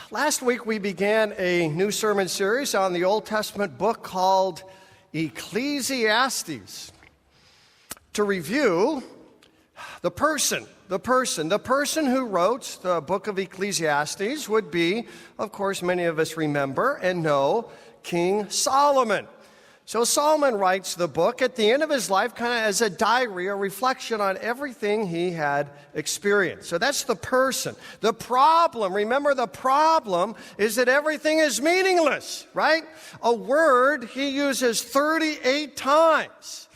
Last week we began a new sermon series on the Old Testament book called Ecclesiastes. To review, the person who wrote the book of Ecclesiastes would be, of course, many of us remember and know, King Solomon. So Solomon writes the book at the end of his life kind of as a diary, a reflection on everything he had experienced. So that's the person. The problem, remember the problem is that everything is meaningless, right? A word he uses 38 times.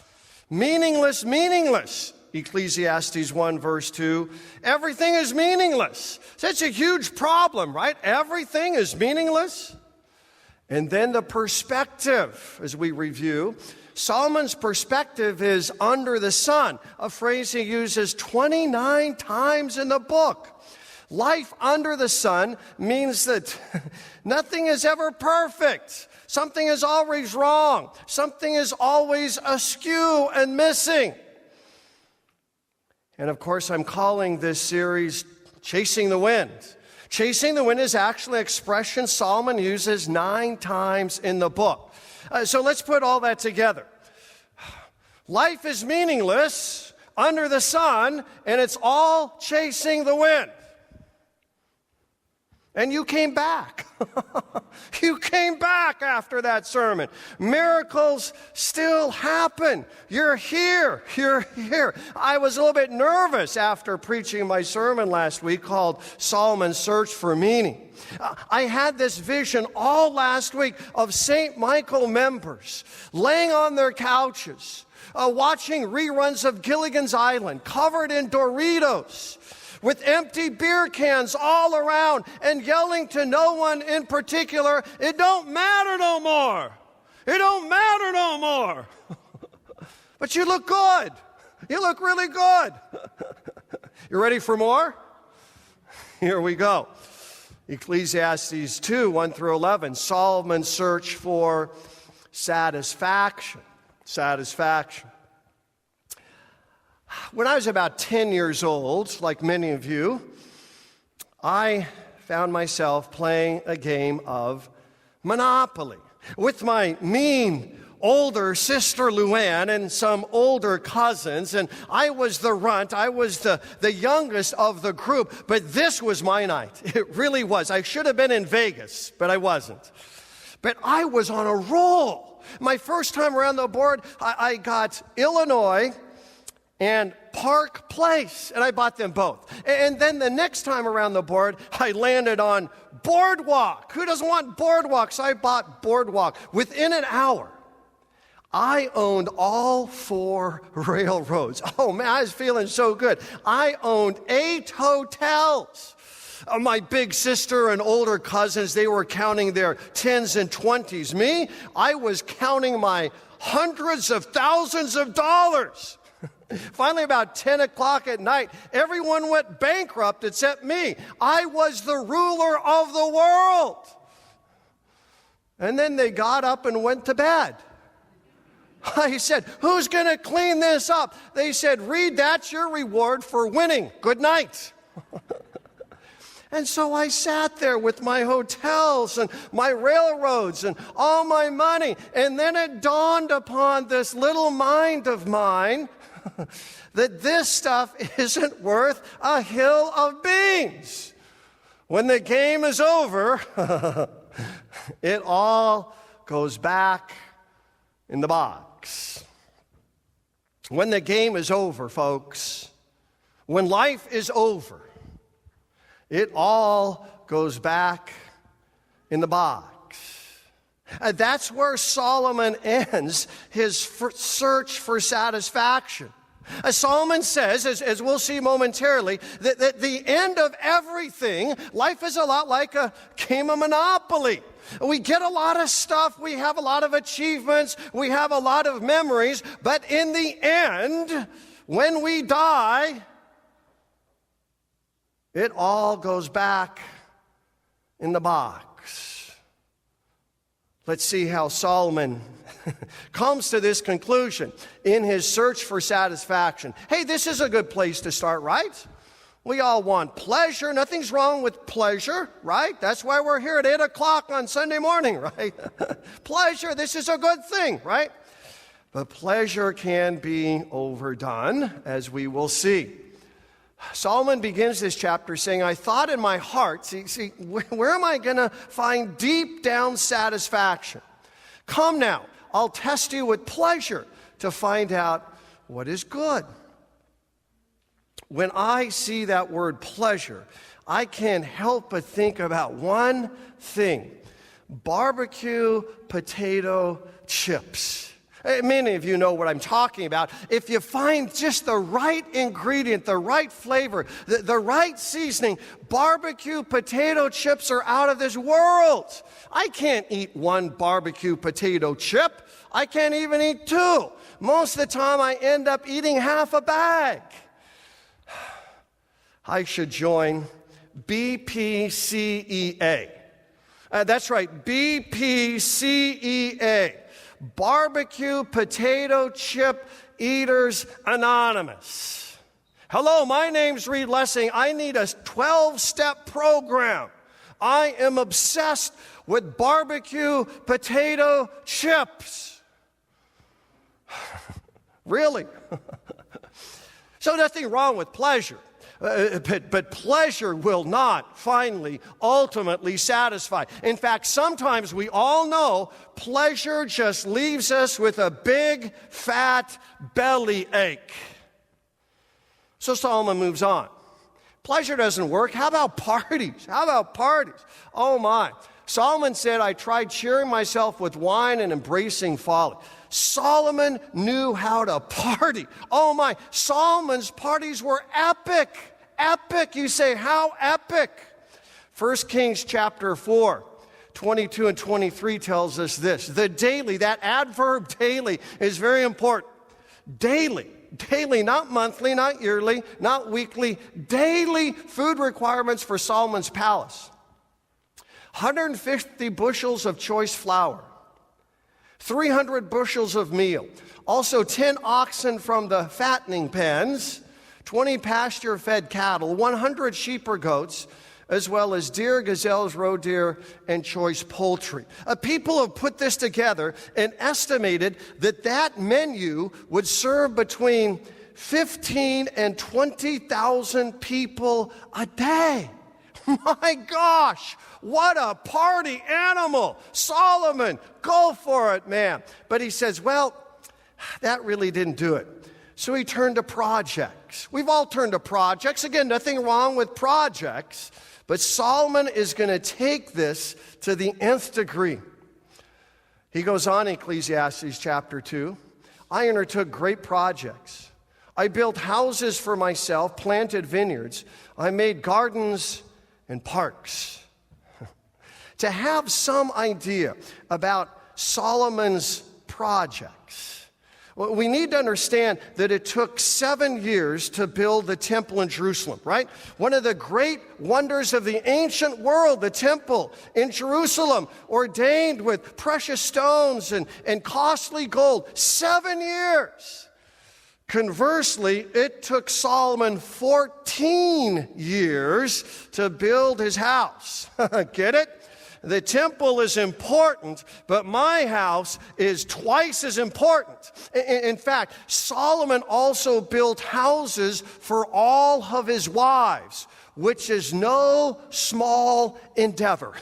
Meaningless, meaningless. Ecclesiastes 1 verse 2. Everything is meaningless. So it's a huge problem, right? Everything is meaningless. And then the perspective, as we review, Solomon's perspective is under the sun, a phrase he uses 29 times in the book. Life under the sun means that nothing is ever perfect. Something is always wrong. Something is always askew and missing. And of course, I'm calling this series Chasing the Wind. Chasing the wind is actually an expression Solomon uses 9 times in the book. So let's put all that together. Life is meaningless under the sun, and it's all chasing the wind. And you came back. You came back after that sermon. Miracles still happen. You're here. You're here. I was a little bit nervous after preaching my sermon last week called Solomon's Search for Meaning. I had this vision all last week of St. Michael members laying on their couches, watching reruns of Gilligan's Island, covered in Doritos, with empty beer cans all around and yelling to no one in particular, "It don't matter no more. It don't matter no more." But you look good. You look really good. You ready for more? Here we go. Ecclesiastes 2, 1 through 11. Solomon's search for satisfaction. Satisfaction. When I was about 10 years old, like many of you, I found myself playing a game of Monopoly with my mean older sister Luann and some older cousins, and I was the runt. I was the youngest of the group, but this was my night. It really was. I should have been in Vegas, but I wasn't. But I was on a roll. My first time around the board, I got Illinois and Park Place, and I bought them both. And then the next time around the board, I landed on Boardwalk. Who doesn't want Boardwalk? So I bought Boardwalk. Within an hour, I owned all 4 railroads. Oh man, I was feeling so good. I owned 8 hotels. My big sister and older cousins, they were counting their 10s and 20s. Me, I was counting my hundreds of thousands of dollars. Finally, about 10 o'clock at night, everyone went bankrupt except me. I was the ruler of the world. And then they got up and went to bed. I said, "Who's going to clean this up?" They said, "Reed, that's your reward for winning. Good night." And so I sat there with my hotels and my railroads and all my money. And then it dawned upon this little mind of mine that this stuff isn't worth a hill of beans. When the game is over, it all goes back in the box. When the game is over, folks, when life is over, it all goes back in the box. That's where Solomon ends his search for satisfaction. Solomon says, as we'll see momentarily, that the end of everything, life is a lot like a game of Monopoly. We get a lot of stuff, we have a lot of achievements, we have a lot of memories, but in the end, when we die, it all goes back in the box. Let's see how Solomon comes to this conclusion in his search for satisfaction. Hey, this is a good place to start, right? We all want pleasure. Nothing's wrong with pleasure, right? That's why we're here at 8 o'clock on Sunday morning, right? Pleasure, this is a good thing, right? But pleasure can be overdone, as we will see. Solomon begins this chapter saying, I thought in my heart, see, where am I going to find deep down satisfaction? Come now, I'll test you with pleasure to find out what is good. When I see that word pleasure, I can't help but think about one thing: barbecue potato chips. Many of you know what I'm talking about. If you find just the right ingredient, the right flavor, the right seasoning, barbecue potato chips are out of this world. I can't eat one barbecue potato chip. I can't even eat two. Most of the time, I end up eating half a bag. I should join BPCEA. That's right, BPCEA. Barbecue Potato Chip Eaters Anonymous. Hello, my name's Reed Lessing. I need a 12-step program. I am obsessed with barbecue potato chips. Really? So nothing wrong with pleasure. But pleasure will not finally, ultimately satisfy. In fact, sometimes we all know pleasure just leaves us with a big, fat belly ache. So Solomon moves on. Pleasure doesn't work. How about parties? How about parties? Oh my. Solomon said, I tried cheering myself with wine and embracing folly. Solomon knew how to party. Oh my, Solomon's parties were epic. Epic. You say, how epic? 1 Kings chapter 4, 22 and 23 tells us this. The daily, that adverb daily is very important. Daily. Daily, not monthly, not yearly, not weekly. Daily food requirements for Solomon's palace. 150 bushels of choice flour. 300 bushels of meal. Also 10 oxen from the fattening pens, 20 pasture-fed cattle, 100 sheep or goats, as well as deer, gazelles, roe deer, and choice poultry. People have put this together and estimated that that menu would serve between 15 and 20,000 people a day. My gosh, what a party animal. Solomon, go for it, man. But he says, well, that really didn't do it. So he turned to projects. We've all turned to projects. Again, nothing wrong with projects. But Solomon is going to take this to the nth degree. He goes on in Ecclesiastes chapter 2. I undertook great projects. I built houses for myself, planted vineyards. I made gardens and parks. To have some idea about Solomon's projects, we need to understand that it took 7 years to build the temple in Jerusalem, right? One of the great wonders of the ancient world, the temple in Jerusalem, ordained with precious stones and costly gold. 7 years. Conversely, it took Solomon 14 years to build his house. Get it? The temple is important, but my house is twice as important. In fact, Solomon also built houses for all of his wives, which is no small endeavor.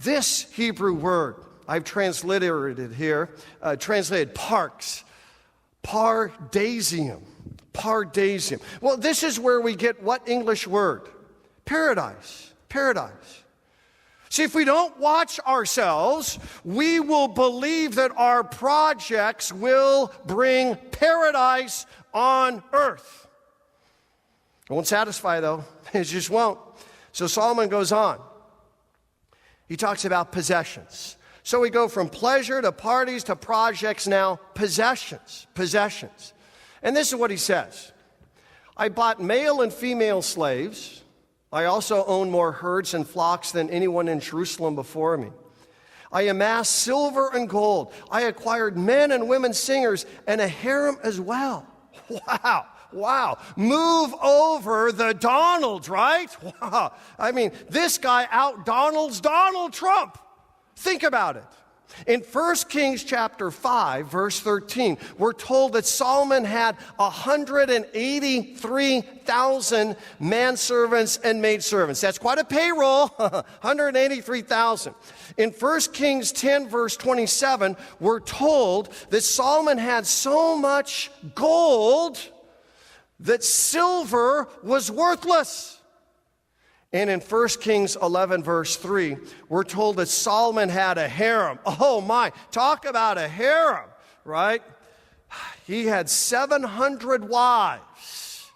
This Hebrew word, I've transliterated it here, translated parks, pardasium. Pardasium. Well, this is where we get what English word? Paradise. Paradise. See, if we don't watch ourselves, we will believe that our projects will bring paradise on earth. It won't satisfy, though. It just won't. So Solomon goes on. He talks about possessions. So we go from pleasure to parties to projects, now possessions. Possessions. And this is what he says. I bought male and female slaves. I also own more herds and flocks than anyone in Jerusalem before me. I amassed silver and gold. I acquired men and women singers and a harem as well. Wow. Wow. Move over the Donald, right? Wow. I mean, this guy out-Donalds Donald Trump. Think about it. In 1 Kings chapter 5, verse 13, we're told that Solomon had 183,000 manservants and maidservants. That's quite a payroll, 183,000. In 1 Kings 10, verse 27, we're told that Solomon had so much gold that silver was worthless. And in 1 Kings 11, verse 3, we're told that Solomon had a harem. Oh my, talk about a harem, right? He had 700 wives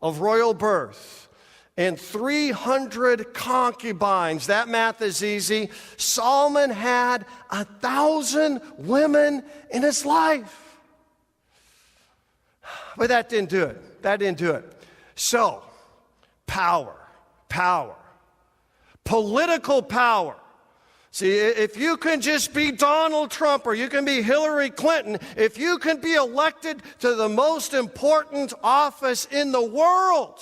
of royal birth and 300 concubines. That math is easy. Solomon had 1,000 women in his life. But that didn't do it. So, power. Political power. See, if you can just be Donald Trump or you can be Hillary Clinton, if you can be elected to the most important office in the world,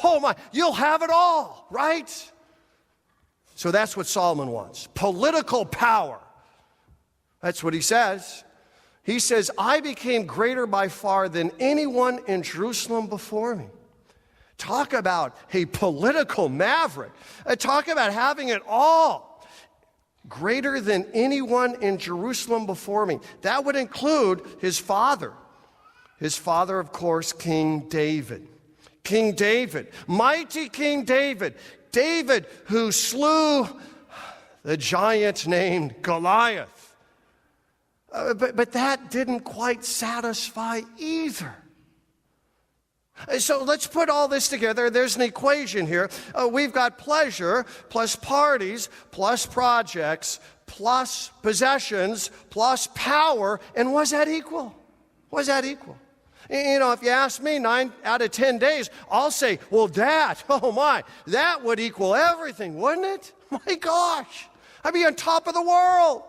oh my, you'll have it all, right? So that's what Solomon wants. Political power. That's what he says. He says, I became greater by far than anyone in Jerusalem before me. Talk about a political maverick. Talk about having it all. Greater than anyone in Jerusalem before me. That would include his father. His father, of course, King David. King David, mighty King David. David who slew the giant named Goliath. But that didn't quite satisfy either. So let's put all this together. There's an equation here. We've got pleasure plus parties plus projects plus possessions plus power. And was that equal? Was that equal? You know, if you ask me 9 out of 10 days, I'll say, well, Dad, oh my, that would equal everything, wouldn't it? My gosh, I'd be on top of the world.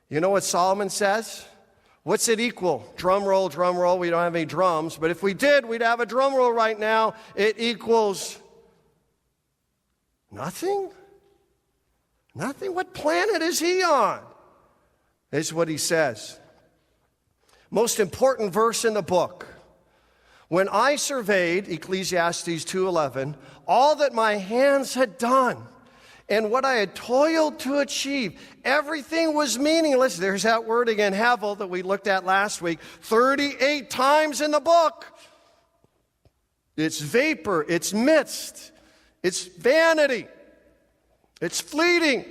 You know what Solomon says? What's it equal? Drum roll, drum roll. We don't have any drums, but if we did, we'd have a drum roll right now. It equals nothing? Nothing? What planet is he on? This is what he says. Most important verse in the book. When I surveyed, Ecclesiastes 2:11, all that my hands had done, and what I had toiled to achieve, everything was meaningless. There's that word again, hevel, that we looked at last week, 38 times in the book. It's vapor, it's mist, it's vanity, it's fleeting.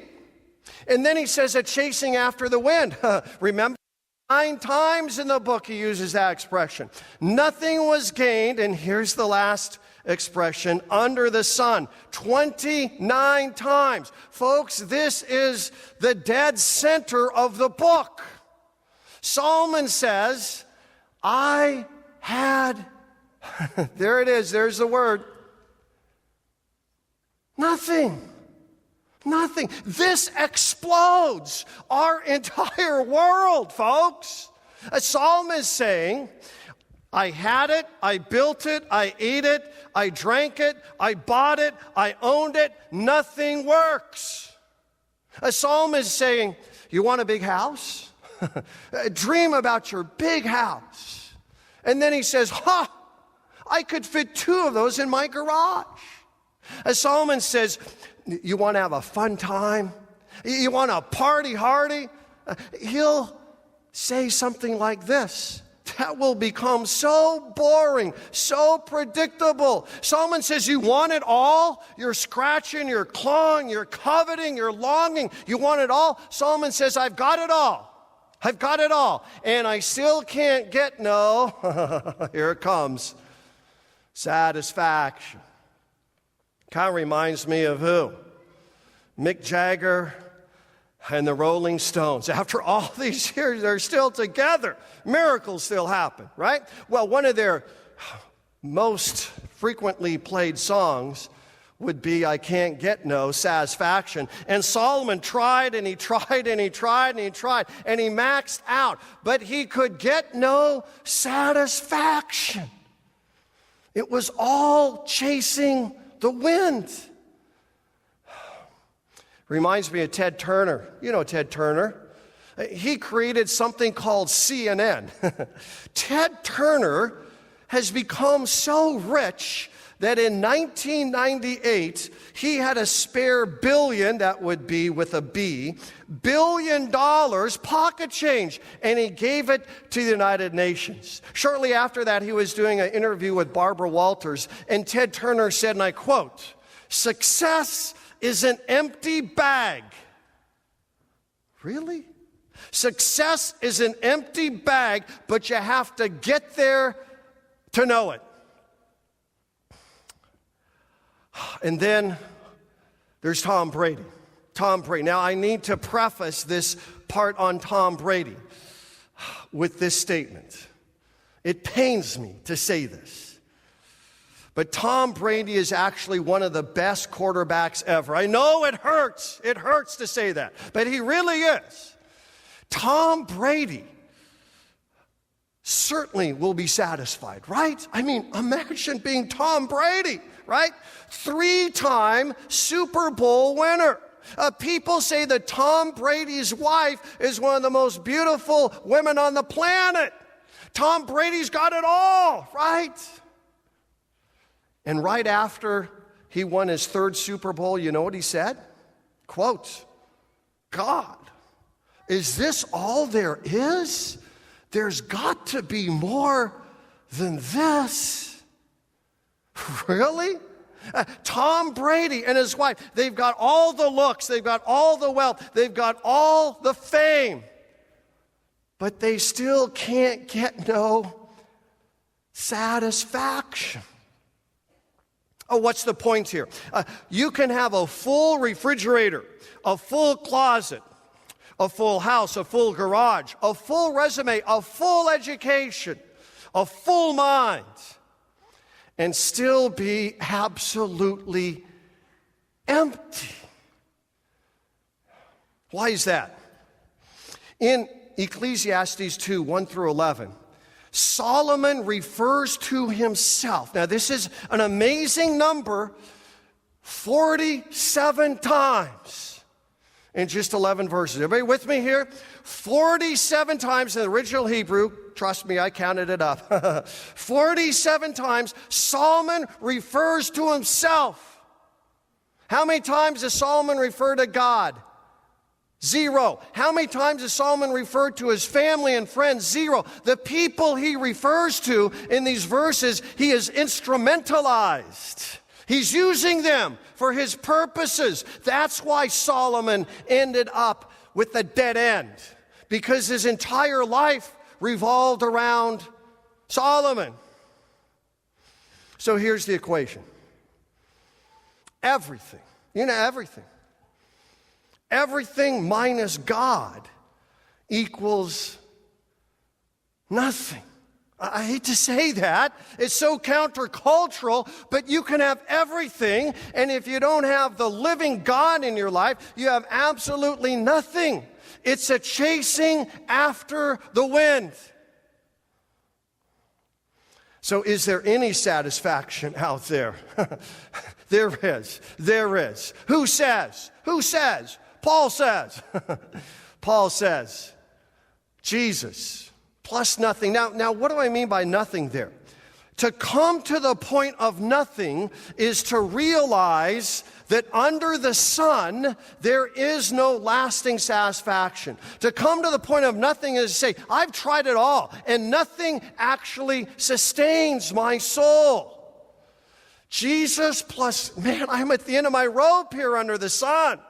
And then he says that chasing after the wind. Remember, 9 times in the book he uses that expression. Nothing was gained, and here's the last expression, under the sun, 29 times. Folks, this is the dead center of the book. Solomon says, I had, there it is, there's the word, nothing. Nothing. This explodes our entire world, folks. Solomon is saying, I had it, I built it, I ate it, I drank it, I bought it, I owned it, nothing works. Solomon is saying, you want a big house? Dream about your big house. And then he says, I could fit 2 of those in my garage. Solomon says, you want to have a fun time? You want a party hardy? He'll say something like this. That will become so boring, so predictable. Solomon says, you want it all? You're scratching, you're clawing, you're coveting, you're longing. You want it all? Solomon says, I've got it all. I've got it all. And I still can't get no, here it comes, satisfaction. Kind of reminds me of who? Mick Jagger and the Rolling Stones. After all these years, they're still together. Miracles still happen, right? Well, one of their most frequently played songs would be I Can't Get No Satisfaction. And Solomon tried and he tried and he tried and he tried and he maxed out, but he could get no satisfaction. It was all chasing the wind. Reminds me of Ted Turner. You know Ted Turner. He created something called CNN. Ted Turner has become so rich that in 1998, he had a spare billion, that would be with a B, $1 billion pocket change, and he gave it to the United Nations. Shortly after that, he was doing an interview with Barbara Walters, and Ted Turner said, and I quote, "Success is an empty bag." Really? Success is an empty bag, but you have to get there to know it. And then there's Tom Brady. Tom Brady. Now, I need to preface this part on Tom Brady with this statement. It pains me to say this, but Tom Brady is actually one of the best quarterbacks ever. I know it hurts. It hurts to say that, but he really is. Tom Brady certainly will be satisfied, right? I mean, imagine being Tom Brady, right? 3-time Super Bowl winner. People say that Tom Brady's wife is one of the most beautiful women on the planet. Tom Brady's got it all, right? And right after he won his 3rd Super Bowl, you know what he said? Quote, "God, is this all there is? There's got to be more than this." Really? Tom Brady and his wife, they've got all the looks, they've got all the wealth, they've got all the fame, but they still can't get no satisfaction. Oh, what's the point here? You can have a full refrigerator, a full closet, a full house, a full garage, a full resume, a full education, a full mind, and still be absolutely empty. Why is that? In Ecclesiastes 2, 1 through 11, Solomon refers to himself. Now, this is an amazing number, 47 times in just 11 verses. Everybody with me here? 47 times in the original Hebrew. Trust me, I counted it up. 47 times Solomon refers to himself. How many times does Solomon refer to God? 0. How many times does Solomon refer to his family and friends? 0. The people he refers to in these verses, he is instrumentalized. He's using them for his purposes. That's why Solomon ended up with a dead end, because his entire life revolved around Solomon. So here's the equation. Everything, everything minus God equals nothing. I hate to say that. It's so countercultural, but you can have everything, and if you don't have the living God in your life, you have absolutely nothing. It's a chasing after the wind. So is there any satisfaction out there? There is. There is. Who says? Who says? Paul says. Paul says, Jesus plus nothing. Now, what do I mean by nothing there? To come to the point of nothing is to realize that under the sun, there is no lasting satisfaction. To come to the point of nothing is to say, I've tried it all, and nothing actually sustains my soul. Jesus plus, man, I'm at the end of my rope here under the sun.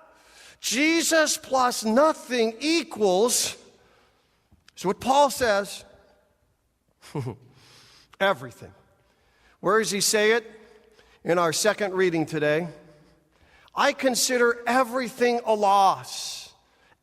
Jesus plus nothing equals, so what Paul says, everything. Where does he say it? In our second reading today. I consider everything a loss.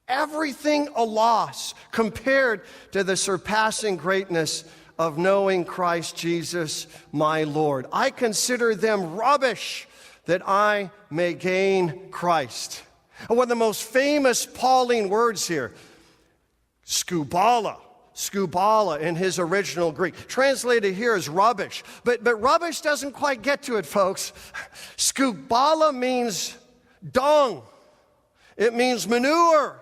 Everything a loss compared to the surpassing greatness of knowing Christ Jesus my Lord. I consider them rubbish that I may gain Christ. And one of the most famous Pauline words here, skubala, skubala in his original Greek. Translated here as rubbish. But rubbish doesn't quite get to it, folks. Skubala means dung. It means manure.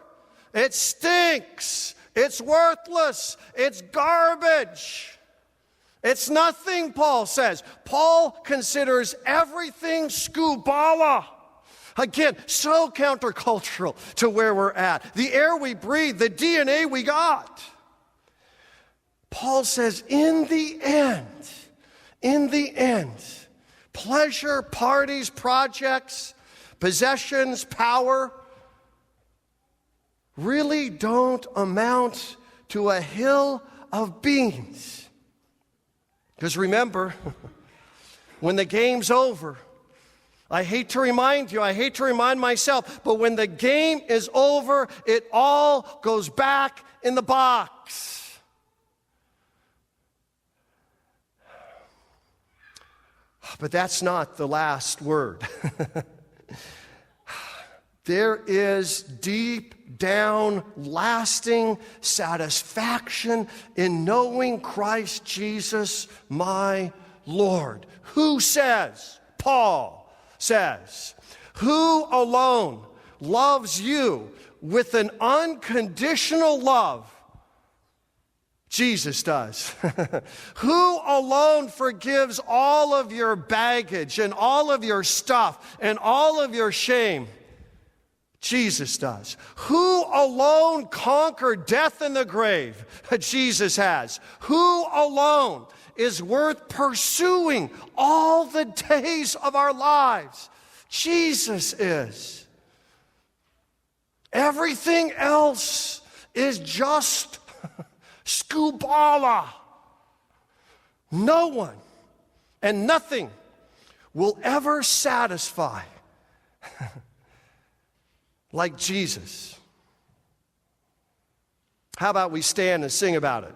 It stinks. It's worthless. It's garbage. It's nothing, Paul says. Paul considers everything skubala. Again, so countercultural to where we're at. The air we breathe, the DNA we got. Paul says, in the end, pleasure, parties, projects, possessions, power really don't amount to a hill of beans. Because remember, when the game's over, I hate to remind you, I hate to remind myself, but when the game is over, it all goes back in the box. But that's not the last word. There is deep down, lasting satisfaction in knowing Christ Jesus, my Lord. Who says? Paul says, who alone loves you with an unconditional love? Jesus does. Who alone forgives all of your baggage and all of your stuff and all of your shame? Jesus does. Who alone conquered death and the grave? Jesus has. Who alone is worth pursuing all the days of our lives? Jesus is. Everything else is just skubala. No one and nothing will ever satisfy like Jesus. How about we stand and sing about it?